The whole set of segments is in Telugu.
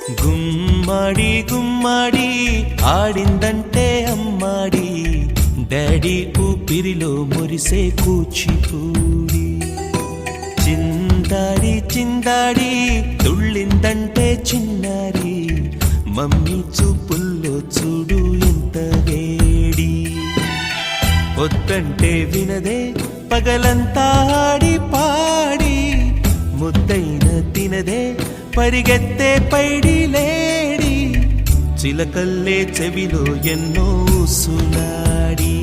గుమ్మడి గుమ్మడి ఆడిందంటే అమ్మాడి, డాడీ ఊపిరిలో మురిసే కూచిపూడి. చిందాడి చిందాడి తుళ్ళిందంటే చిన్నారి, మమ్మీ చూపుల్లో చూడు ఎంత వేడి. వద్దంటే వినదే పగలంతా ఆడి పాడి, ముద్దైన తినదే పరిగెత్తే పైడి లేడి. చిలకల్లే చెవిలో ఎన్నో సులాడి,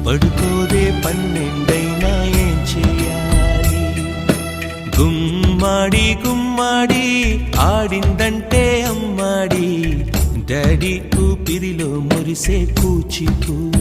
పడుకోదే పన్నెండైనా ఏం చేయాలి. గుమ్మాడి గుమ్మాడి ఆడిందంటే అమ్మాడి, డాడీ ఊపిరిలో మురిసే కూచిపూడి.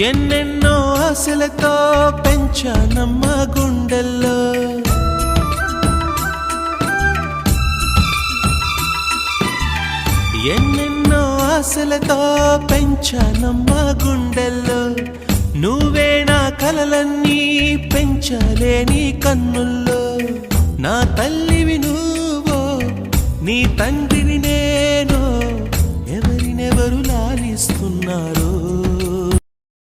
ఎన్నెన్నో ఆశలతో పెంచానమ్మ గుండెల్లో, ఎన్నెన్నో ఆశలతో పెంచానమ్మ గుండెల్లో. నువ్వే నా కలలన్నీ పెంచాలే నీ కన్నుల్లో. నా తల్లివి నువ్వో నీ తండ్రి